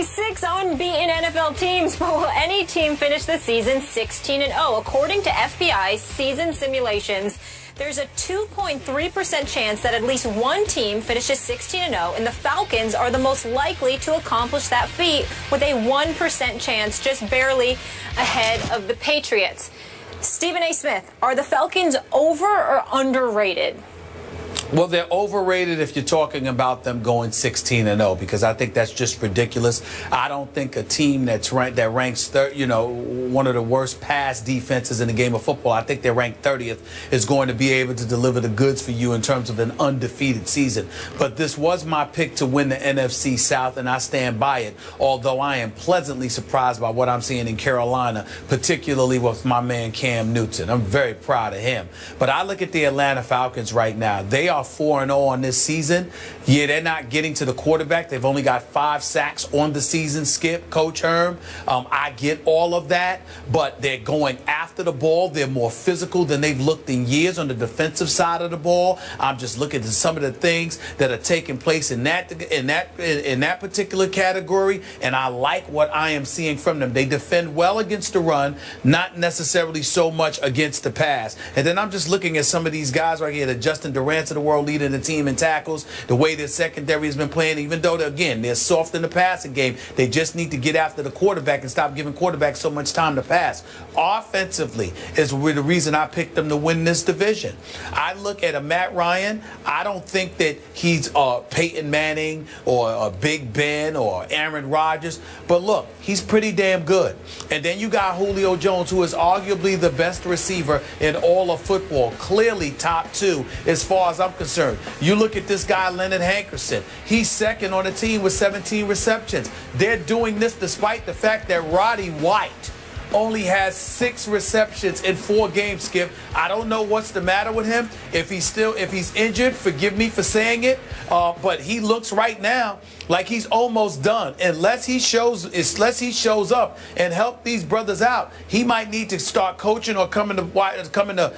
only 6 unbeaten NFL teams, but will any team finish the season 16-0? According to FBI's season simulations, there's a 2.3% chance that at least one team finishes 16-0, and the Falcons are the most likely to accomplish that feat with a 1% chance, just barely ahead of the Patriots. Stephen A. Smith, are the Falcons over or underrated? Well, they're overrated if you're talking about them going 16-0, because I think that's just ridiculous. I don't think a team that ranks one of the worst pass defenses in the game of football, I think they're ranked 30th, is going to be able to deliver the goods for you in terms of an undefeated season. But this was my pick to win the NFC South, and I stand by it, although I am pleasantly surprised by what I'm seeing in Carolina, particularly with my man Cam Newton. I'm very proud of him. But I look at the Atlanta Falcons right now. They are 4-0 on this season. Yeah, they're not getting to the quarterback. They've only got 5 sacks on the season, Skip, Coach Herm. I get all of that, but they're going after the ball. They're more physical than they've looked in years on the defensive side of the ball. I'm just looking at some of the things that are taking place in that particular category, and I like what I am seeing from them. They defend well against the run, not necessarily so much against the pass. And then I'm just looking at some of these guys right here, the Justin Durant's of the world leading the team in tackles, the way their secondary has been playing, even though, again, they're soft in the passing game. They just need to get after the quarterback and stop giving quarterbacks so much time to pass. Offensively is the reason I picked them to win this division. I look at a Matt Ryan. I don't think that he's Peyton Manning or Big Ben or Aaron Rodgers, but look, he's pretty damn good. And then you got Julio Jones, who is arguably the best receiver in all of football, clearly top 2 as far as I'm concerned. You look at this guy, Leonard Hankerson. He's second on the team with 17 receptions. They're doing this despite the fact that Roddy White only has 6 receptions in 4 games, Skip. I don't know what's the matter with him. If he's injured, forgive me for saying it, but he looks right now like he's almost done. Unless he shows up and help these brothers out, he might need to start coaching or coming to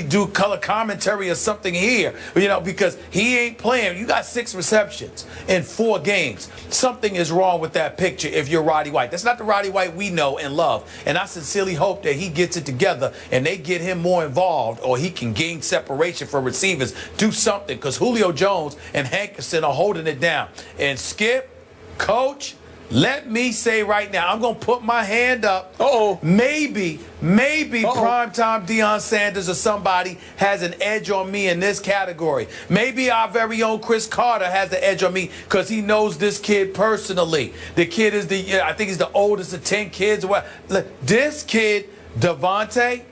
do color commentary or something here, because he ain't playing. You got 6 receptions in 4 games. Something is wrong with that picture if you're Roddy White. That's not the Roddy White we know and love. And I sincerely hope that he gets it together and they get him more involved, or he can gain separation for receivers. Do something, because Julio Jones and Hankerson are holding it down. And Skip, Coach, let me say right now, I'm going to put my hand up. Maybe primetime Deion Sanders or somebody has an edge on me in this category. Maybe our very own Chris Carter has the edge on me because he knows this kid personally. The kid is I think he's the oldest of 10 kids. This kid, Devontae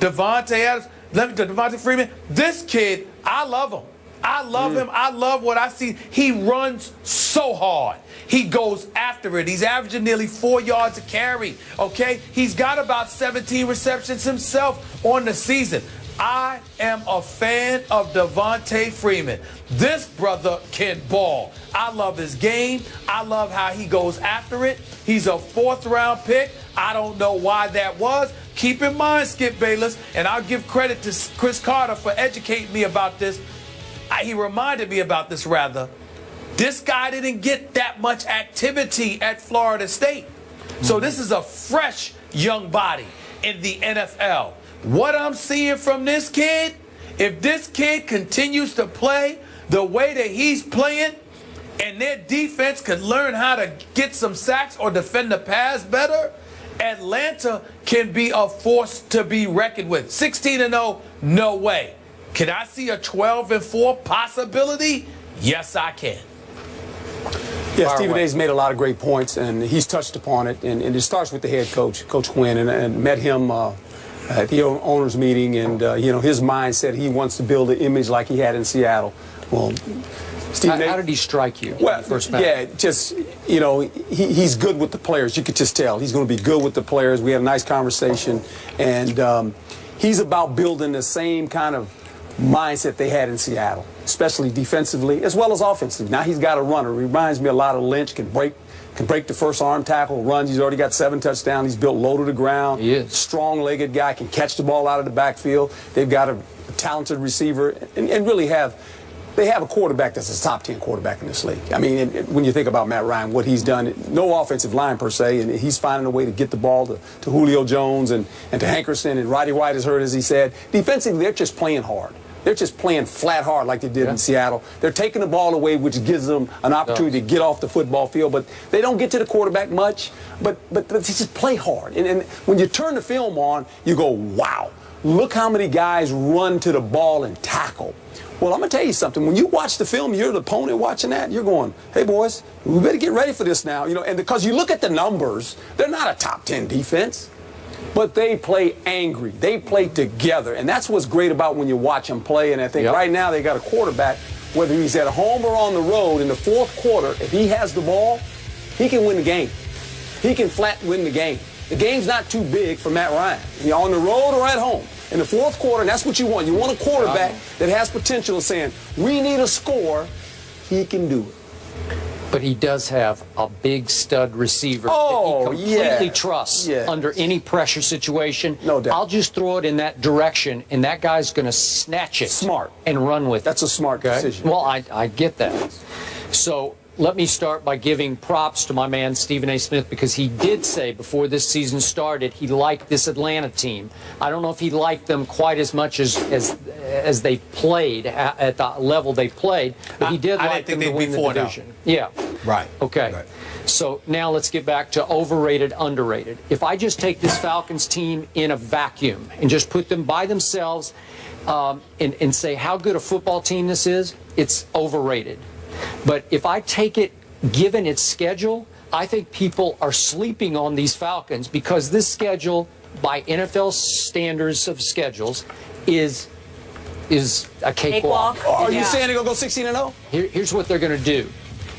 Adams, Devontae Freeman, this kid, I love him. I love him. I love what I see. He runs so hard. He goes after it. He's averaging nearly 4 yards a carry, okay? He's got about 17 receptions himself on the season. I am a fan of Devontae Freeman. This brother can ball. I love his game. I love how he goes after it. He's a 4th-round pick. I don't know why that was. Keep in mind, Skip Bayless, and I'll give credit to Chris Carter for educating me about this. He reminded me about this, rather. This guy didn't get that much activity at Florida State. So this is a fresh young body in the NFL. What I'm seeing from this kid, if this kid continues to play the way that he's playing, and their defense could learn how to get some sacks or defend the pass better, Atlanta can be a force to be reckoned with. 16-0, no way. Can I see a 12-4 possibility? Yes, I can. Yeah, Stephen A's made a lot of great points, and he's touched upon it. And it starts with the head coach, Coach Quinn, and met him at the owners' meeting. And, his mindset, he wants to build an image like he had in Seattle. Well, Stephen how did he strike you? Well, first match? Yeah, just, he's good with the players. You could just tell. He's going to be good with the players. We had a nice conversation. And he's about building the same kind of mindset they had in Seattle, especially defensively as well as offensively. Now he's got a runner. Reminds me a lot of Lynch. Can break the first arm tackle, runs. He's already got 7 touchdowns. He's built low to the ground. He is. Strong-legged guy, can catch the ball out of the backfield. They've got a talented receiver and really have they have a quarterback that's a top 10 quarterback in this league. I mean, when you think about Matt Ryan, what he's done, no offensive line per se, and he's finding a way to get the ball to Julio Jones and to Hankerson, and Roddy White is hurt, as he said. Defensively, they're just playing hard. They're just playing flat hard like they did in Seattle. They're taking the ball away, which gives them an opportunity to get off the football field, but they don't get to the quarterback much, but they just play hard. And when you turn the film on, you go, wow, look how many guys run to the ball and tackle. Well, I'm going to tell you something. When you watch the film, you're the opponent watching that, you're going, hey, boys, we better get ready for this now. You know, and because you look at the numbers, they're not a top 10 defense, but they play angry. They play together, and that's what's great about when you watch them play. And I think right now they got a quarterback, whether he's at home or on the road, in the fourth quarter, if he has the ball, he can win the game. He can flat win the game. The game's not too big for Matt Ryan. You're on the road or at home. In the fourth quarter, and that's what you want. You want a quarterback that has potential of saying, we need a score. He can do it. But he does have a big stud receiver that he completely trusts under any pressure situation. No doubt. I'll just throw it in that direction, and that guy's going to snatch it and run with it. That's a smart decision. Well, I get that. So let me start by giving props to my man Stephen A. Smith, because he did say before this season started he liked this Atlanta team. I don't know if he liked them quite as much as they played at the level they played, but he did like them to win the division. Yeah. Right. Okay. Right. So now let's get back to overrated, underrated. If I just take this Falcons team in a vacuum and just put them by themselves and say how good a football team this is, it's overrated. But if I take it, given its schedule, I think people are sleeping on these Falcons, because this schedule, by NFL standards of schedules, is a cakewalk. Are you saying they're going to go 16-0? Here's what they're going to do.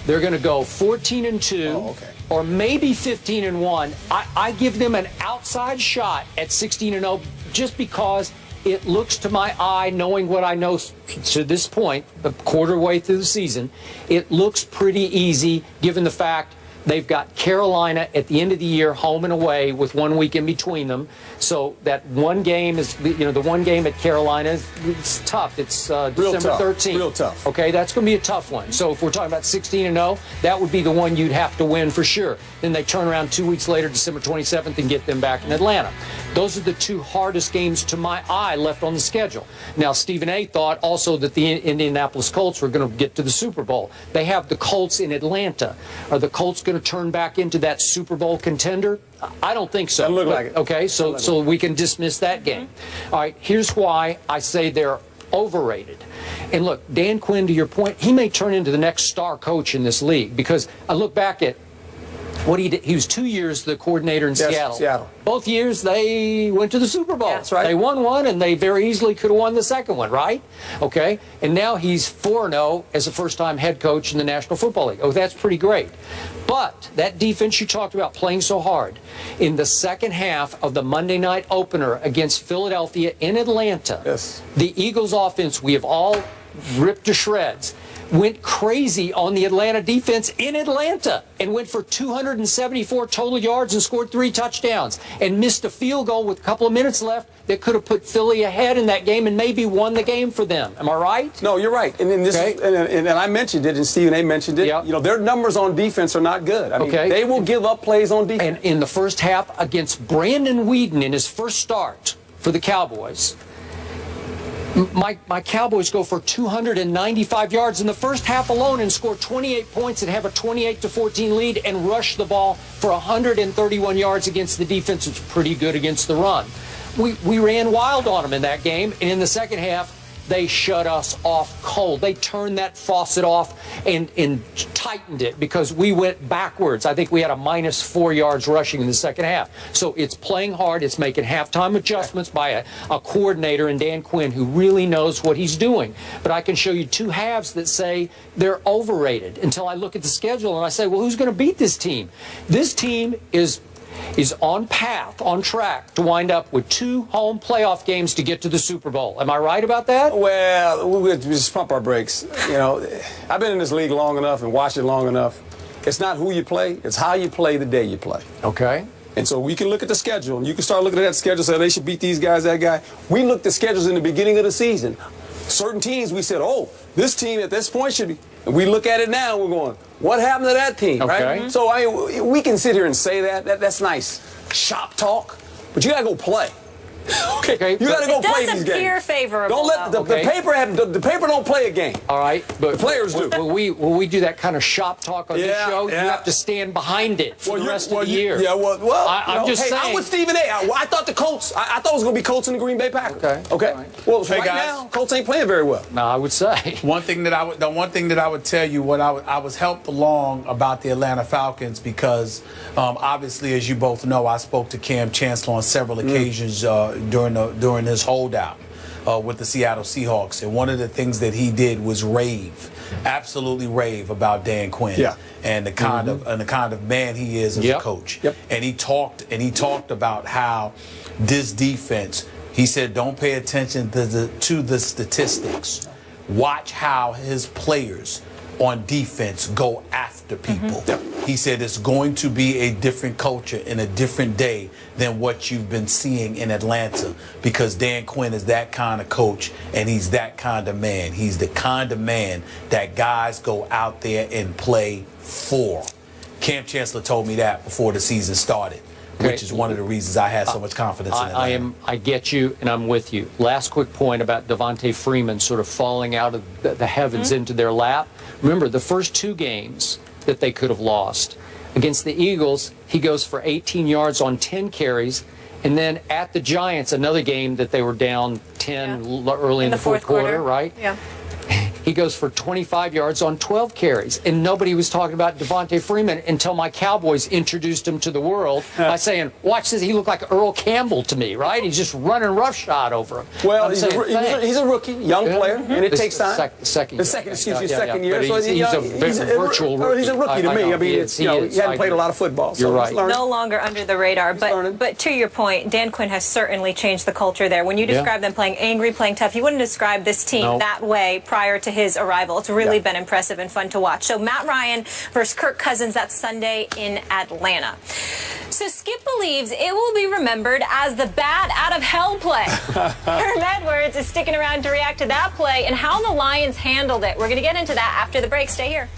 They're going to go 14-2, or maybe 15-1. I give them an outside shot at 16-0 just because it looks to my eye, knowing what I know to this point, the quarter way through the season, it looks pretty easy given the fact they've got Carolina at the end of the year, home and away, with 1 week in between them. So that one game is, the one game at Carolina, it's tough. It's December 13th. Real tough. Okay, that's going to be a tough one. So if we're talking about 16-0, that would be the one you'd have to win for sure. Then they turn around 2 weeks later, December 27th, and get them back in Atlanta. Those are the two hardest games to my eye left on the schedule. Now, Stephen A. thought also that the Indianapolis Colts were going to get to the Super Bowl. They have the Colts in Atlanta. Are the Colts going to turn back into that Super Bowl contender? I don't think so. Doesn't look like it. Okay, so we can dismiss that game. All right, here's why I say they're overrated. And look, Dan Quinn, to your point, he may turn into the next star coach in this league, because I look back at what he did. He was 2 years the coordinator in Seattle. Both years they went to the Super Bowl. That's right. They won one, and they very easily could have won the second one, right? Okay. And now he's 4-0 as a first-time head coach in the National Football League. Oh, that's pretty great. But that defense you talked about playing so hard, in the second half of the Monday night opener against Philadelphia in Atlanta, the Eagles offense we have all ripped to shreds, went crazy on the Atlanta defense in Atlanta and went for 274 total yards and scored 3 touchdowns and missed a field goal with a couple of minutes left that could have put Philly ahead in that game and maybe won the game for them. Am I right? No, you're right. And this and I mentioned it, and Stephen A. mentioned it. You know, their numbers on defense are not good. I mean, they will give up plays on defense. And in the first half against Brandon Weeden in his first start for the Cowboys, my Cowboys go for 295 yards in the first half alone and score 28 points and have a 28-14 lead and rush the ball for 131 yards against the defense. It's pretty good against the run. We ran wild on them in that game, and in the second half, they shut us off cold. They turned that faucet off and tightened it because we went backwards. I think we had a -4 yards rushing in the second half. So it's playing hard. It's making halftime adjustments by a coordinator in Dan Quinn who really knows what he's doing. But I can show you two halves that say they're overrated until I look at the schedule and I say, well, who's going to beat this team? This team is on track to wind up with 2 home playoff games to get to the Super Bowl. Am I right about that? Well, we just pump our brakes. You know, I've been in this league long enough and watched it long enough. It's not who you play, it's how you play the day you play. Okay. And so we can look at the schedule, and you can start looking at that schedule and say they should beat these guys, that guy. We looked at schedules in the beginning of the season. certain teams, we said, oh, this team at this point should be. And we look at it now, and we're going, what happened to that team, right? Mm-hmm. So, I mean, we can sit here and say that. That's nice shop talk, but you got to go play. Okay, you got to go play these games. It does appear favorable. Don't let the paper don't play a game. All right, but the players do. Will we do that kind of shop talk on this show? Yeah. You have to stand behind it for the rest of the year. Yeah, I'm just saying. I'm with Stephen A. I thought the Colts. I thought it was going to be Colts and the Green Bay Packers. Okay. Right. Well, right now, Colts ain't playing very well. No, I would say the one thing that I would tell you, I was helped along about the Atlanta Falcons because obviously, as you both know, I spoke to Cam Chancellor on several occasions during his holdout with the Seattle Seahawks, and one of the things that he did was absolutely rave about Dan Quinn and the kind of man he is as a coach. And he talked about how this defense. He said, don't pay attention to the statistics. Watch how his players on defense go after people. He said it's going to be a different culture and a different day than what you've been seeing in Atlanta because Dan Quinn is that kind of coach and he's that kind of man. He's the kind of man that guys go out there and play for. Cam Chancellor told me that before the season started. Which is one of the reasons I had so much confidence in Atlanta. I get you, and I'm with you. Last quick point about Devontae Freeman sort of falling out of the heavens into their lap. Remember, the first two games that they could have lost. Against the Eagles, he goes for 18 yards on 10 carries. And then at the Giants, another game that they were down 10 early in the fourth quarter, right? Yeah. He goes for 25 yards on 12 carries. And nobody was talking about Devontae Freeman until my Cowboys introduced him to the world by saying, watch this, he looked like Earl Campbell to me, right? He's just running roughshod over him. Well, he's a rookie, young player, and it takes time. Second year. He's a virtual rookie. He's a rookie to me. I mean, he hadn't played a lot of football. You're right. No longer under the radar. But to your point, Dan Quinn has certainly changed the culture there. When you describe them playing angry, playing tough, you wouldn't describe this team that way prior to his arrival. It's really been impressive and fun to watch. So Matt Ryan versus Kirk Cousins, that's Sunday in Atlanta. So Skip believes it will be remembered as the bat out of hell play. Herm Edwards is sticking around to react to that play and how the Lions handled it. We're going to get into that after the break. Stay here.